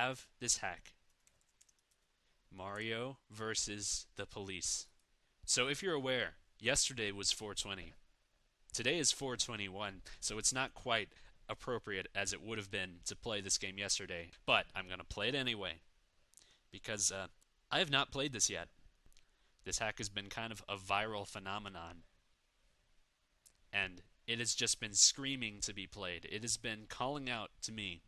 have this hack. Mario versus the police. So if you're aware, yesterday was 420. Today is 421, so it's not quite appropriate as it would have been to play this game yesterday. But I'm going to play it anyway, because I have not played this yet. This hack has been kind of a viral phenomenon, and it has just been screaming to be played. It has been calling out to me.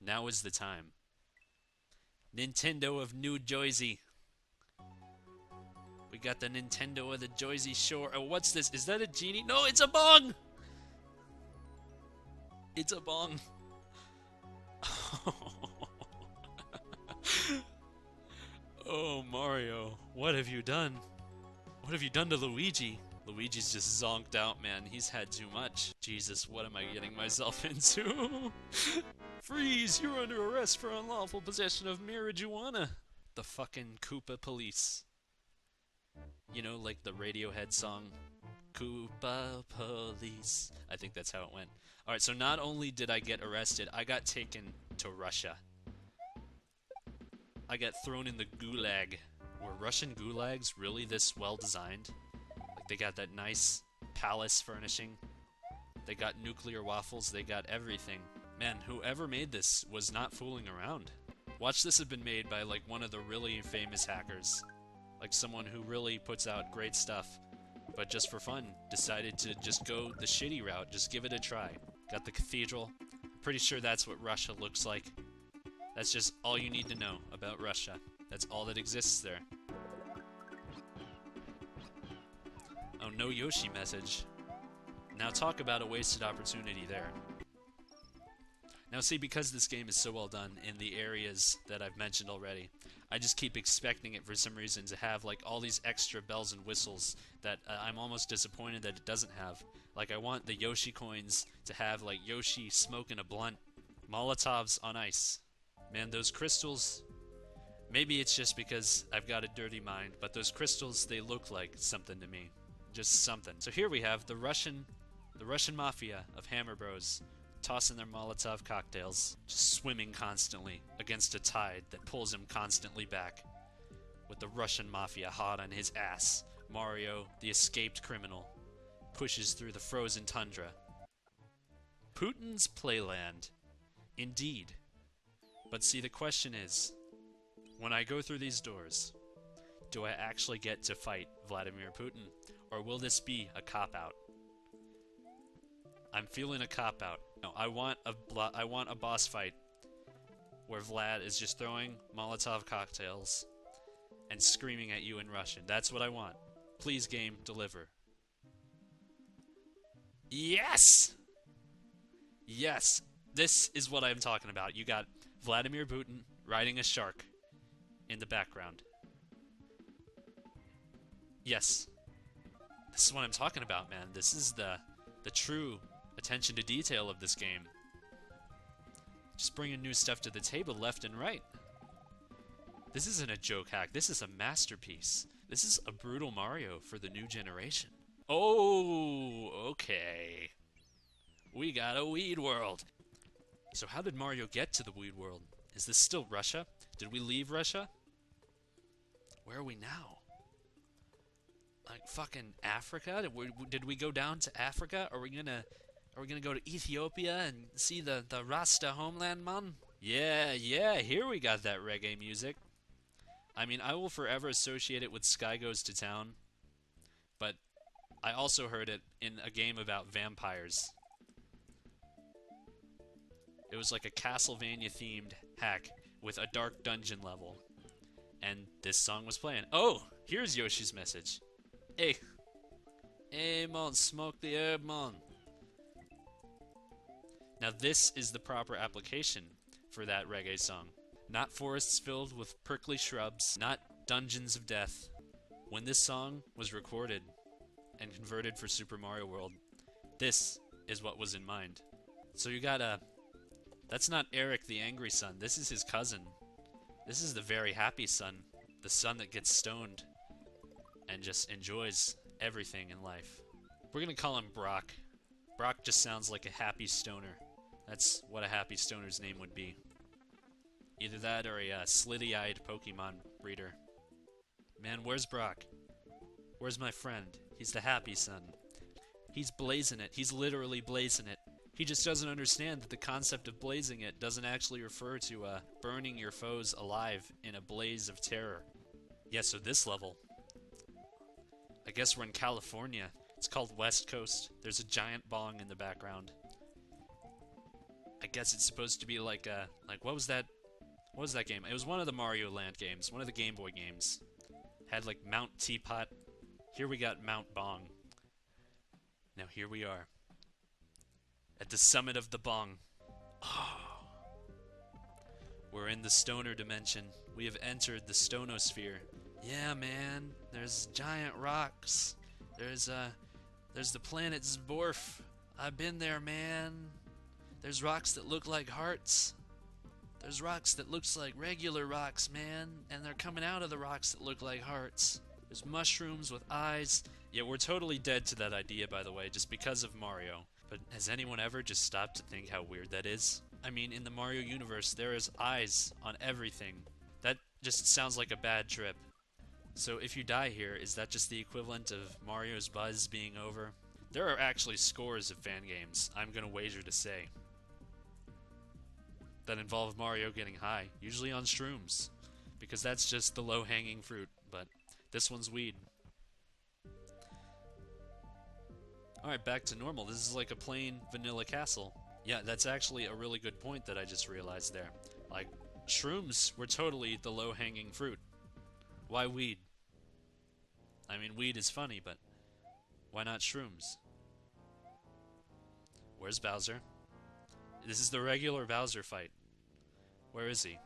Now is the time. Nintendo of New Jersey. We got the Nintendo of the Jersey Shore. Oh, what's this? Is that a genie? No, it's a bong! It's a bong. Oh, Mario. What have you done? What have you done to Luigi? Luigi's just zonked out, man. He's had too much. Jesus, what am I getting myself into? Freeze! You're under arrest for unlawful possession of marijuana. The fucking Koopa police. You know, like the Radiohead song, Koopa Police. I think that's how it went. Alright, so not only did I get arrested, I got taken to Russia. I got thrown in the gulag. Were Russian gulags really this well designed? Like, they got that nice palace furnishing. They got nuclear waffles. They got everything. Man, whoever made this was not fooling around. Watch this have been made by, like, one of the really famous hackers. Like someone who really puts out great stuff, but just for fun, decided to just go the shitty route, just give it a try. Got the cathedral. Pretty sure that's what Russia looks like. That's just all you need to know about Russia. That's all that exists there. Oh, no Yoshi message. Now talk about a wasted opportunity there. Now see, because this game is so well done in the areas that I've mentioned already, I just keep expecting it for some reason to have like all these extra bells and whistles that I'm almost disappointed that it doesn't have. Like, I want the Yoshi coins to have like Yoshi smoking a blunt, Molotovs on ice. Man, those crystals, maybe it's just because I've got a dirty mind, but those crystals, they look like something to me. Just something. So here we have the Russian mafia of Hammer Bros, tossing their Molotov cocktails, just swimming constantly against a tide that pulls him constantly back. With the Russian mafia hot on his ass, Mario, the escaped criminal, pushes through the frozen tundra. Putin's playland. Indeed. But see, the question is, when I go through these doors, do I actually get to fight Vladimir Putin? Or will this be a cop-out? I'm feeling a cop-out. No, I want a boss fight where Vlad is just throwing Molotov cocktails and screaming at you in Russian. That's what I want. Please, game, deliver. Yes! Yes! This is what I'm talking about. You got Vladimir Putin riding a shark in the background. Yes. This is what I'm talking about, man. This is the true attention to detail of this game. Just bringing new stuff to the table left and right. This isn't a joke hack. This is a masterpiece. This is a brutal Mario for the new generation. Oh, okay. We got a weed world. So how did Mario get to the weed world? Is this still Russia? Did we leave Russia? Where are we now? Like fucking Africa? Did we go down to Africa? Are we gonna go to Ethiopia and see the Rasta homeland, man? Yeah, here we got that reggae music. I mean, I will forever associate it with Sky Goes to Town, but I also heard it in a game about vampires. It was like a Castlevania-themed hack with a dark dungeon level, and this song was playing. Oh, here's Yoshi's message. Hey, man, smoke the herb, man. Now this is the proper application for that reggae song. Not forests filled with prickly shrubs, not dungeons of death. When this song was recorded and converted for Super Mario World, this is what was in mind. So you got that's not Eric the angry son, this is his cousin. This is the very happy son, the son that gets stoned and just enjoys everything in life. We're gonna call him Brock. Brock just sounds like a happy stoner. That's what a happy stoner's name would be. Either that or a slitty-eyed Pokemon breeder. Man, where's Brock? Where's my friend? He's the happy son. He's blazing it. He's literally blazing it. He just doesn't understand that the concept of blazing it doesn't actually refer to burning your foes alive in a blaze of terror. Yeah, so this level, I guess we're in California. It's called West Coast. There's a giant bong in the background. I guess it's supposed to be like what was that? What was that game? It was one of the Mario Land games, one of the Game Boy games. Had like Mount Teapot. Here we got Mount Bong. Now here we are. At the summit of the bong. Oh. We're in the stoner dimension. We have entered the stonosphere. Yeah, man. There's giant rocks. There's the planet Zborf. I've been there, man. There's rocks that look like hearts. There's rocks that looks like regular rocks, man. And they're coming out of the rocks that look like hearts. There's mushrooms with eyes. Yeah, we're totally dead to that idea, by the way, just because of Mario. But has anyone ever just stopped to think how weird that is? I mean, in the Mario universe, there is eyes on everything. That just sounds like a bad trip. So if you die here, is that just the equivalent of Mario's buzz being over? There are actually scores of fan games, I'm gonna wager to say, that involve Mario getting high, usually on shrooms, because that's just the low-hanging fruit, but this one's weed. Alright, back to normal. This is like a plain vanilla castle. Yeah, that's actually a really good point that I just realized there. Like, shrooms were totally the low-hanging fruit. Why weed? I mean, weed is funny, but why not shrooms? Where's Bowser? This is the regular Bowser fight. Where is he?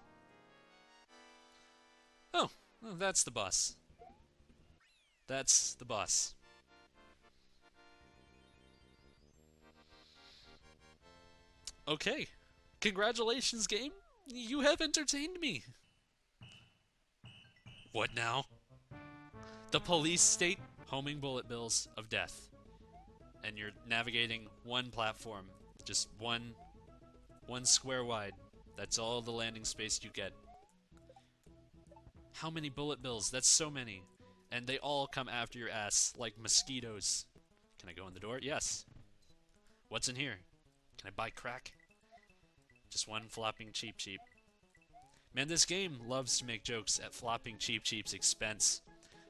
Oh, well, that's the boss. That's the boss. Okay. Congratulations, game. You have entertained me. What now? The police state homing bullet bills of death. And you're navigating one platform. Just one square wide. That's all the landing space you get. How many bullet bills? That's so many. And they all come after your ass like mosquitoes. Can I go in the door? Yes. What's in here? Can I buy crack? Just one flopping cheap. Man, this game loves to make jokes at flopping cheap's expense.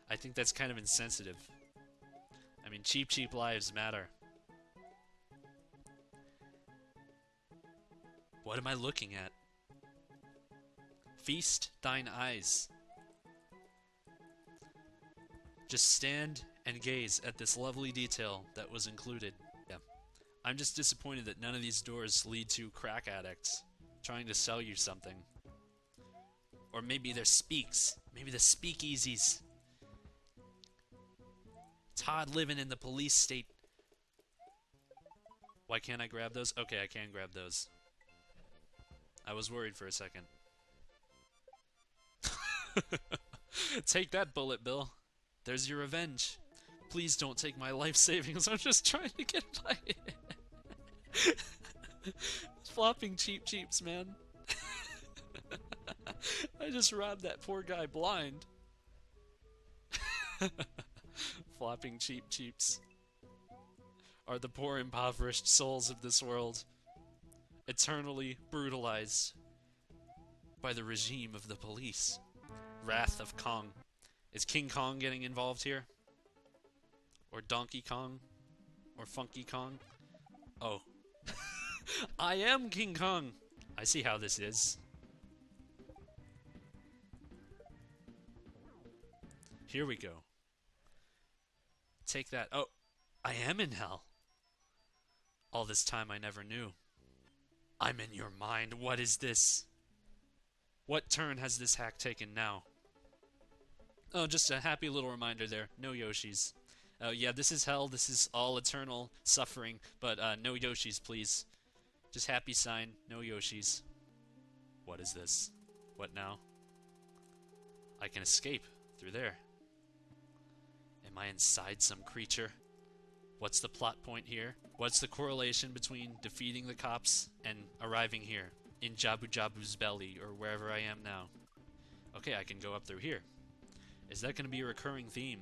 I think that's kind of insensitive. I mean, cheap lives matter. What am I looking at? Feast thine eyes. Just stand and gaze at this lovely detail that was included. Yeah. I'm just disappointed that none of these doors lead to crack addicts trying to sell you something. Or maybe they're speaks. Maybe the speakeasies. It's hard living in the police state. Why can't I grab those? Okay, I can grab those. I was worried for a second. Take that, bullet bill. There's your revenge. Please don't take my life savings. I'm just trying to get by. Flopping cheaps, man. I just robbed that poor guy blind. Flopping cheaps are the poor impoverished souls of this world, eternally brutalized by the regime of the police. Wrath of Kong. Is King Kong getting involved here? Or Donkey Kong? Or Funky Kong? Oh. I am King Kong! I see how this is. Here we go. Take that. Oh, I am in hell. All this time I never knew. I'm in your mind. What is this? What turn has this hack taken now? Oh, just a happy little reminder there. No Yoshis. Yeah, this is hell. This is all eternal suffering. But no Yoshis, please. Just happy sign. No Yoshis. What is this? What now? I can escape through there. Am I inside some creature? What's the plot point here? What's the correlation between defeating the cops and arriving here? in Jabu Jabu's belly, or wherever I am now. Okay, I can go up through here. Is that going to be a recurring theme?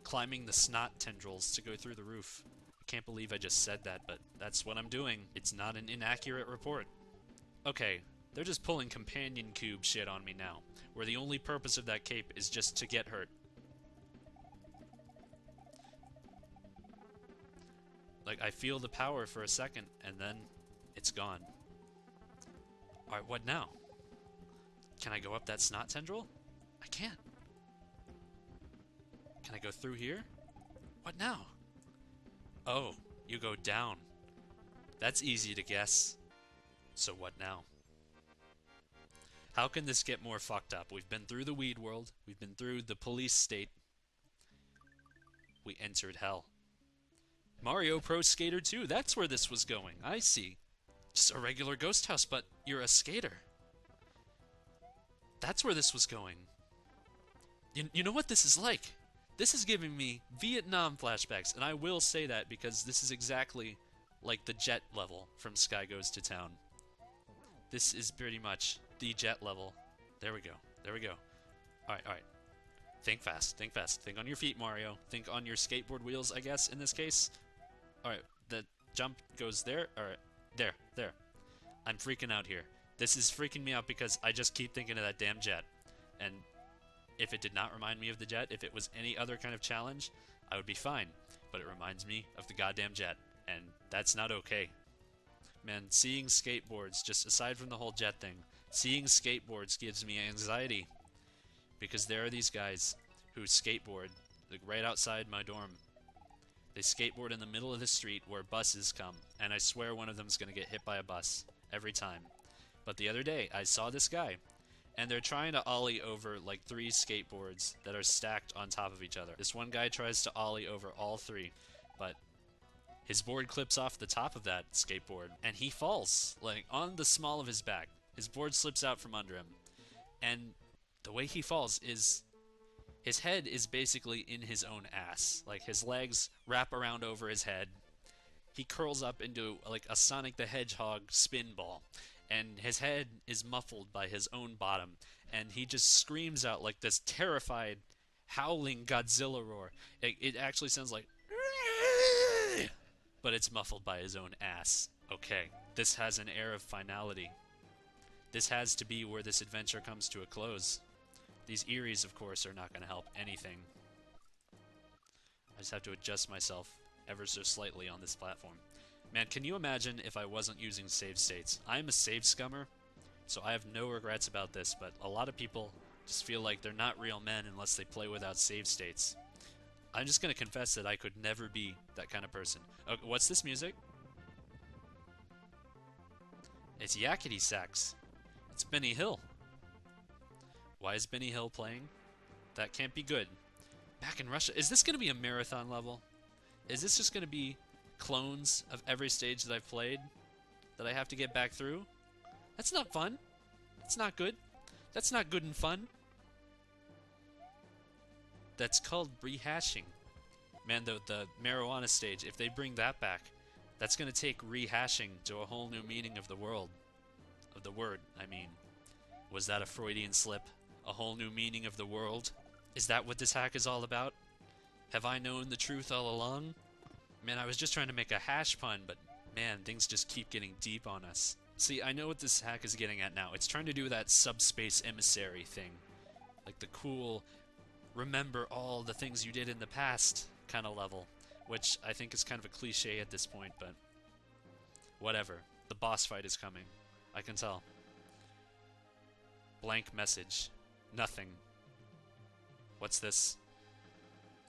Climbing the snot tendrils to go through the roof. I can't believe I just said that, but that's what I'm doing. It's not an inaccurate report. Okay, they're just pulling companion cube shit on me now, where the only purpose of that cape is just to get hurt. Like, I feel the power for a second, and then it's gone. Alright, what now? Can I go up that snot tendril? I can't. Can I go through here? What now? Oh, you go down. That's easy to guess. So what now? How can this get more fucked up? We've been through the weed world. We've been through the police state. We entered hell. Mario Pro Skater 2, that's where this was going. I see. Just a regular ghost house, but you're a skater. That's where this was going. You know what this is like? This is giving me Vietnam flashbacks, and I will say that because this is exactly like the jet level from Sky Goes to Town. This is pretty much the jet level. There we go. There we go. Alright, alright. Think fast. Think fast. Think on your feet, Mario. Think on your skateboard wheels, I guess, in this case. Alright, the jump goes there. Alright, there. I'm freaking out here. This is freaking me out because I just keep thinking of that damn jet. And if it did not remind me of the jet, if it was any other kind of challenge, I would be fine. But it reminds me of the goddamn jet, and that's not okay. Man, seeing skateboards, just aside from the whole jet thing, seeing skateboards gives me anxiety. Because there are these guys who skateboard, like right outside my dorm. They skateboard in the middle of the street where buses come, and I swear one of them is going to get hit by a bus every time. But the other day, I saw this guy, and they're trying to ollie over like 3 skateboards that are stacked on top of each other. This one guy tries to ollie over all 3, but his board clips off the top of that skateboard, and he falls, like, on the small of his back. His board slips out from under him, and the way he falls is his head is basically in his own ass. Like, his legs wrap around over his head. He curls up into, like, a Sonic the Hedgehog spin ball, and his head is muffled by his own bottom, and he just screams out like this terrified, howling Godzilla roar. It actually sounds like, but it's muffled by his own ass. Okay, this has an air of finality. This has to be where this adventure comes to a close. These Eries, of course, are not going to help anything. I just have to adjust myself ever so slightly on this platform. Man, can you imagine if I wasn't using save states? I'm a save scummer, so I have no regrets about this, but a lot of people just feel like they're not real men unless they play without save states. I'm just going to confess that I could never be that kind of person. Okay, what's this music? It's Yakety Sax. It's Benny Hill. Why is Benny Hill playing? That can't be good. Back in Russia. Is this going to be a marathon level? Is this just going to be clones of every stage that I've played that I have to get back through? That's not fun. That's not good. That's not good and fun. That's called rehashing. Man, the marijuana stage, if they bring that back, that's going to take rehashing to a whole new meaning of the world. Of the word, I mean. Was that a Freudian slip? A whole new meaning of the world? Is that what this hack is all about? Have I known the truth all along? Man, I was just trying to make a hash pun, but man, things just keep getting deep on us. See, I know what this hack is getting at now. It's trying to do that subspace emissary thing. Like the cool, remember all the things you did in the past kind of level. Which I think is kind of a cliche at this point, but whatever. The boss fight is coming. I can tell. Blank message. Nothing. What's this?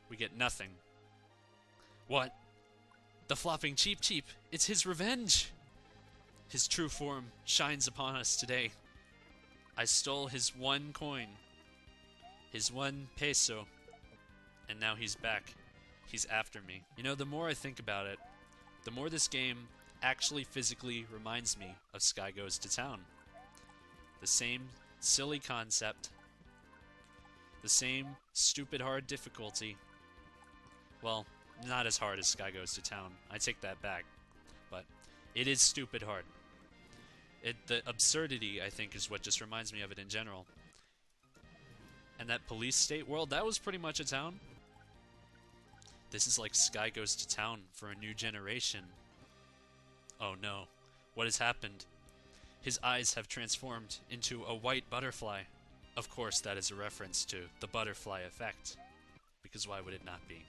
We get nothing. What? The flopping Cheep Cheep. It's his revenge. His true form shines upon us today. I stole his 1 coin. His 1 peso. And now he's back. He's after me. You know, the more I think about it, the more this game actually physically reminds me of Sky Goes to Town. The same silly concept. The same stupid hard difficulty. Well, not as hard as Sky Goes to Town. I take that back. But it is stupid hard. The absurdity, I think, is what just reminds me of it in general. And that police state world, that was pretty much a town. This is like Sky Goes to Town for a new generation. Oh no. What has happened? His eyes have transformed into a white butterfly. Of course, that is a reference to the butterfly effect. Because why would it not be?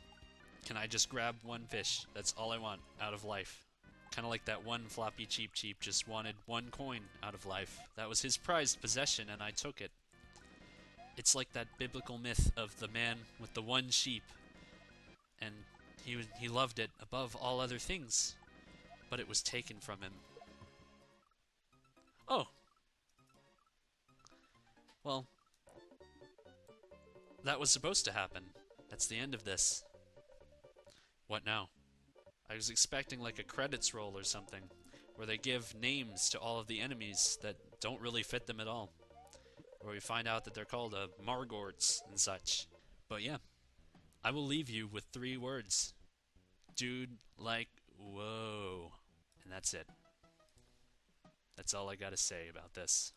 Can I just grab one fish? That's all I want out of life. Kind of like that one floppy cheap just wanted one coin out of life. That was his prized possession and I took it. It's like that biblical myth of the man with the one sheep. And he loved it above all other things. But it was taken from him. Oh. Well, that was supposed to happen. That's the end of this. What now? I was expecting like a credits roll or something, where they give names to all of the enemies that don't really fit them at all. Where we find out that they're called Margorts and such. But yeah, I will leave you with 3 words. Dude, like, whoa. And that's it. That's all I gotta say about this.